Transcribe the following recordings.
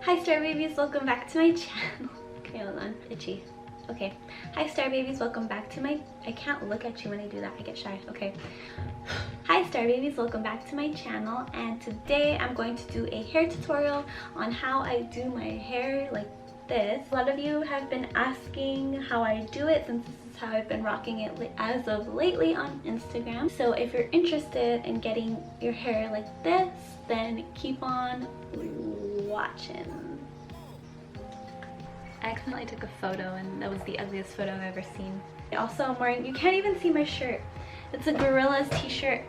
Hi Star Babies, welcome back to my channel. Okay, hold on, itchy. Okay, hi Star Babies, welcome back to my, I can't look at you when I do that, I get shy. Okay, hi Star Babies, welcome back to my channel, and today I'm going to do a hair tutorial on how I do my hair like this. A lot of you have been asking how I do it since this is how I've been rocking it as of lately on Instagram. So if you're interested in getting your hair like this, then keep on watching. I accidentally took a photo and that was the ugliest photo I've ever seen. Also, I'm wearing, you can't even see my shirt. It's a Gorillaz t-shirt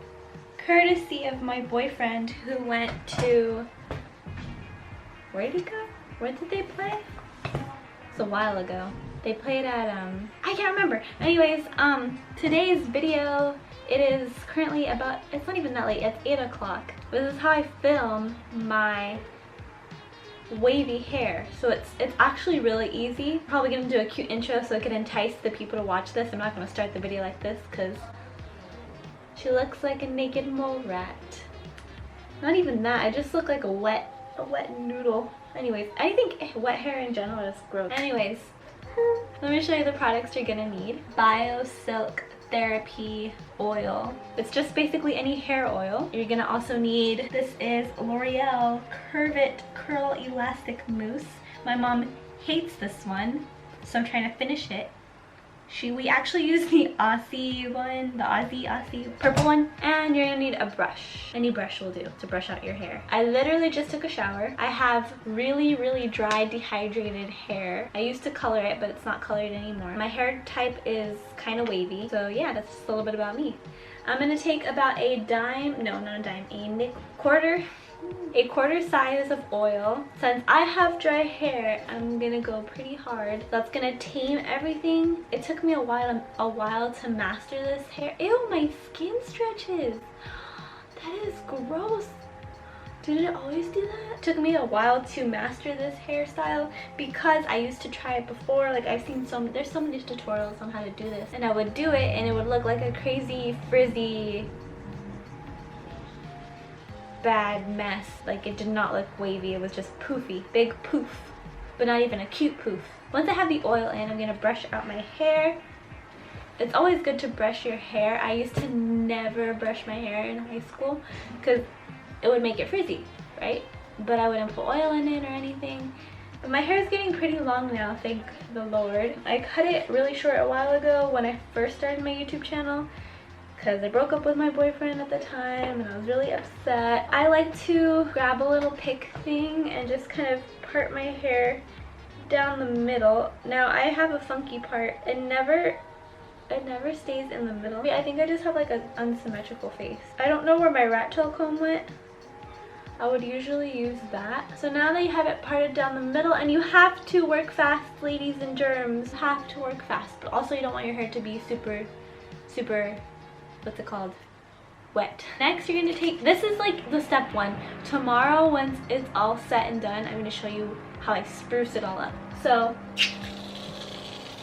courtesy of my boyfriend who went to, where did he go? Where did they play? It's a while ago. They played at, I can't remember. Anyways, today's video, it is currently about, it's not even that late, it's 8 o'clock. This is how I film my wavy hair. So it's actually really easy. Probably gonna do a cute intro so it can entice the people to watch this. I'm not gonna start the video like this because she looks like a naked mole rat. Not even that, I just look like a wet noodle. Anyways, I think wet hair in general is gross. Anyways, let me show you the products you're gonna need. Bio Silk Therapy Oil. It's just basically any hair oil. You're gonna also need, this is L'Oreal Curve It Curl Elastic Mousse. My mom hates this one, so I'm trying to finish it. We actually use the Aussie one, the Aussie purple one, and you're gonna need a brush. Any brush will do to brush out your hair. I literally just took a shower. I have really dry, dehydrated hair. I used to color it, but it's not colored anymore. My hair type is kind of wavy, so yeah, that's just a little bit about me. I'm gonna take about a dime, no, not a dime, a quarter size of oil. Since I have dry hair, I'm gonna go pretty hard. That's gonna tame everything. It took me a while to master this hair. Ew, my skin stretches. That is gross. Did it always do that? It took me a while to master this hairstyle because I used to try it before. Like I've seen there's so many tutorials on how to do this, and I would do it and it would look like a crazy frizzy bad mess. Like it did not look wavy, it was just poofy, big poof, but not even a cute poof. Once I have the oil in, I'm gonna brush out my hair. It's always good to brush your hair. I used to never brush my hair in high school because it would make it frizzy, right? But I wouldn't put oil in it or anything. But my hair is getting pretty long now, thank the Lord. I cut it really short a while ago when I first started my YouTube channel, because I broke up with my boyfriend at the time and I was really upset. I like to grab a little pick thing and just kind of part my hair down the middle. Now I have a funky part. It never stays in the middle. I think I just have like an unsymmetrical face. I don't know where my rat tail comb went. I would usually use that. So now that you have it parted down the middle, and you have to work fast, ladies and germs, have to work fast, but also you don't want your hair to be super, what's it called? Wet. Next, you're gonna take, this is like the step one. Tomorrow, once it's all set and done, I'm gonna show you how I spruce it all up. So,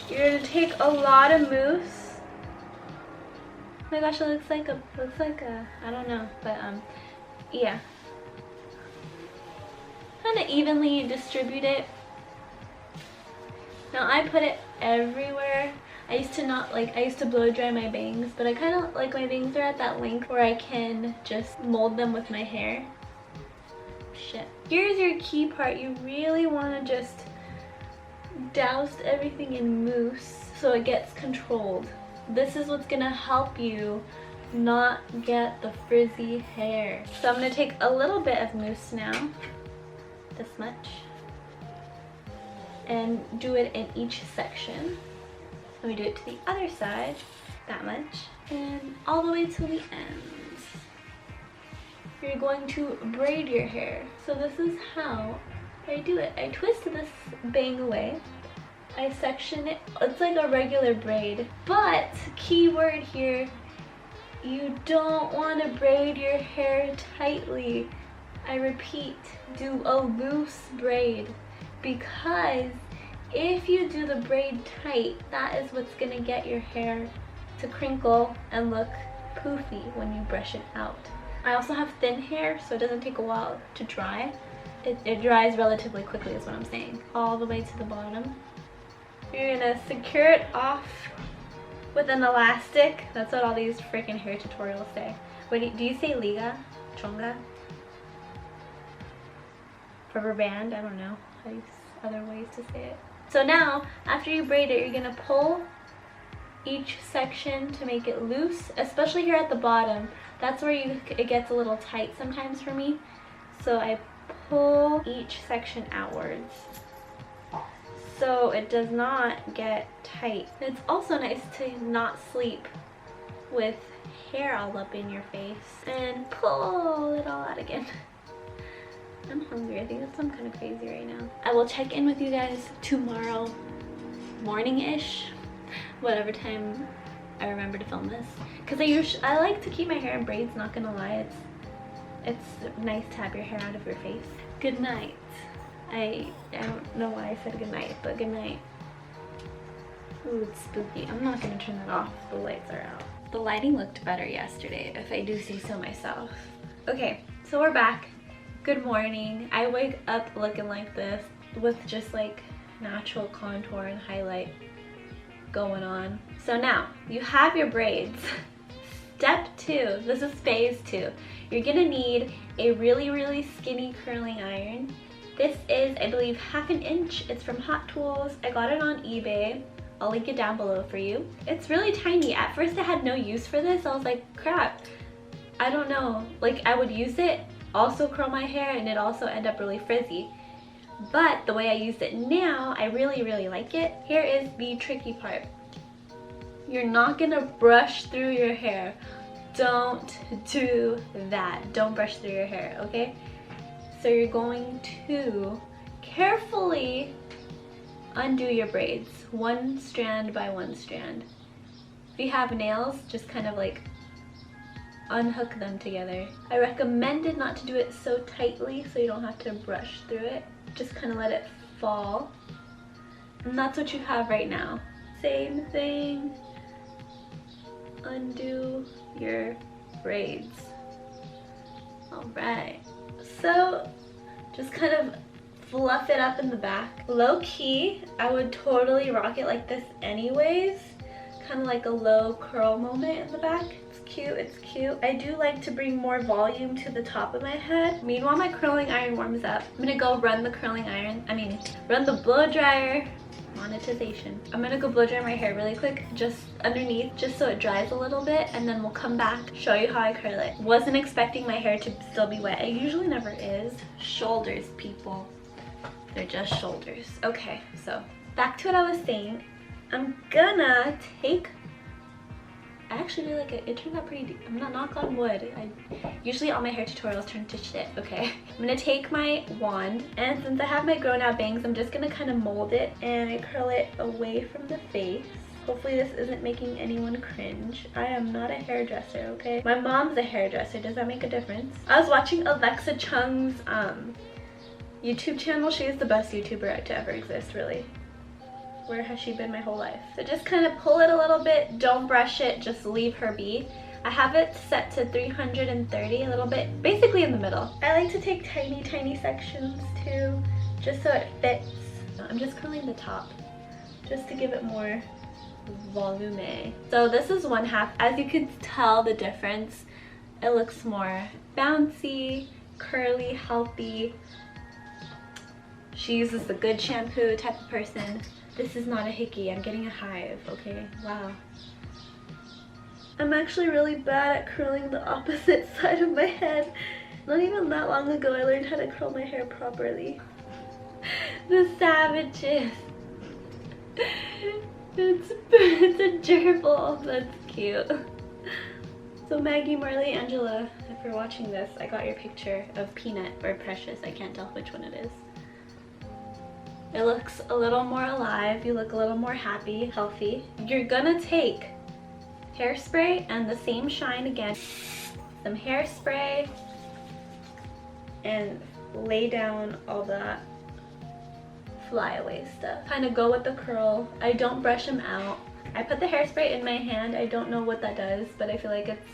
you're gonna take a lot of mousse. Oh my gosh, it looks like a, I don't know, but yeah. Kind of evenly distribute it. Now I put it everywhere. I used to blow dry my bangs, but I kind of like my bangs are at that length where I can just mold them with my hair. Shit. Here's your key part. You really want to just douse everything in mousse so it gets controlled. This is what's gonna help you not get the frizzy hair. So I'm gonna take a little bit of mousse now, this much, and do it in each section. Let me do it to the other side, that much, and all the way to the ends. You're going to braid your hair. So this is how I do it. I twist this bang away. I section it. It's like a regular braid, but key word here, you don't want to braid your hair tightly. I repeat, do a loose braid, because if you do the braid tight, that is what's gonna get your hair to crinkle and look poofy when you brush it out. I also have thin hair, so it doesn't take a while to dry. it dries relatively quickly is what I'm saying. All the way to the bottom. You're gonna secure it off with an elastic. That's what all these freaking hair tutorials say. What do you say liga? Chonga? Rubber band? I don't know. Other ways to say it. So now, after you braid it, you're gonna pull each section to make it loose, especially here at the bottom. That's where it gets a little tight sometimes for me. So I pull each section outwards so it does not get tight. It's also nice to not sleep with hair all up in your face and pull it all out again. I'm hungry. I think I'm kind of crazy right now. I will check in with you guys tomorrow morning-ish, whatever time I remember to film this, because I like to keep my hair in braids, not gonna lie. It's nice to have your hair out of your face. Good night. I don't know why I said good night, but good night. Ooh, it's spooky. I'm not gonna turn that off. The lights are out. The lighting looked better yesterday, if I do say so myself. Okay, so we're back. Good morning. I wake up looking like this with just like natural contour and highlight going on. So now you have your braids. Step 2, this is phase 2. You're gonna need a really skinny curling iron. This is, I believe, 1/2 inch. It's from Hot Tools. I got it on eBay. I'll link it down below for you. It's really tiny. At first I had no use for this. I was like, crap, I don't know. Like, I would use it, also curl my hair, and it also end up really frizzy. But the way I use it now, I really like it. Here is the tricky part. You're not gonna brush through your hair. Don't do that. Don't brush through your hair, okay? So you're going to carefully undo your braids, one strand by one strand. If you have nails, just kind of like unhook them together. I recommended not to do it so tightly so you don't have to brush through it. Just kind of let it fall. And that's what you have right now. Same thing. Undo your braids. Alright. So just kind of fluff it up in the back. Low key, I would totally rock it like this anyways. Kind of like a low curl moment in the back. It's cute, it's cute. I do like to bring more volume to the top of my head. Meanwhile, my curling iron warms up. I'm gonna go run the run the blow dryer. Monetization. I'm gonna go blow dry my hair really quick, just underneath, just so it dries a little bit, and then we'll come back, show you how I curl it. Wasn't expecting my hair to still be wet. It usually never is. Shoulders, people. They're just shoulders. Okay, so back to what I was saying. I'm gonna take, I actually really like it. It turned out pretty deep. I'm not, knock on wood. Usually all my hair tutorials turn to shit, okay? I'm gonna take my wand, and since I have my grown out bangs, I'm just gonna kind of mold it and I curl it away from the face. Hopefully this isn't making anyone cringe. I am not a hairdresser, okay? My mom's a hairdresser. Does that make a difference? I was watching Alexa Chung's YouTube channel. She is the best YouTuber to ever exist, really. Where has she been my whole life? So just kind of pull it a little bit. Don't brush it, just leave her be. I have it set to 330, a little bit, basically in the middle. I like to take tiny sections too, just so it fits. I'm just curling the top, just to give it more volume. So this is 1/2. As you can tell the difference, it looks more bouncy, curly, healthy. She uses the good shampoo type of person. This is not a hickey. I'm getting a hive, okay? Wow. I'm actually really bad at curling the opposite side of my head. Not even that long ago, I learned how to curl my hair properly. The savages. It's a gerbil. That's cute. So Maggie, Marley, Angela, if you're watching this, I got your picture of Peanut or Precious. I can't tell which one it is. It looks a little more alive. You look a little more happy, healthy. You're gonna take hairspray and the same shine again. Some hairspray and lay down all that flyaway stuff. Kind of go with the curl. I don't brush them out. I put the hairspray in my hand. I don't know what that does, but I feel like it's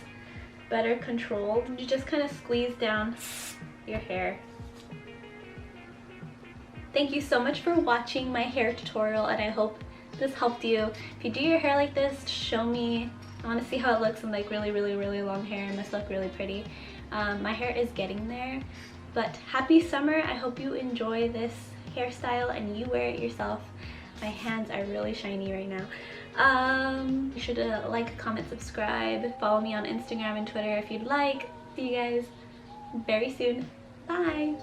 better controlled. You just kind of squeeze down your hair. Thank you so much for watching my hair tutorial, and I hope this helped you. If you do your hair like this, show me. I want to see how it looks in like really long hair. It must look really pretty. My hair is getting there, but happy summer. I hope you enjoy this hairstyle and you wear it yourself. My hands are really shiny right now. You should like, comment, subscribe, follow me on Instagram and Twitter if you'd like. See you guys very soon. Bye.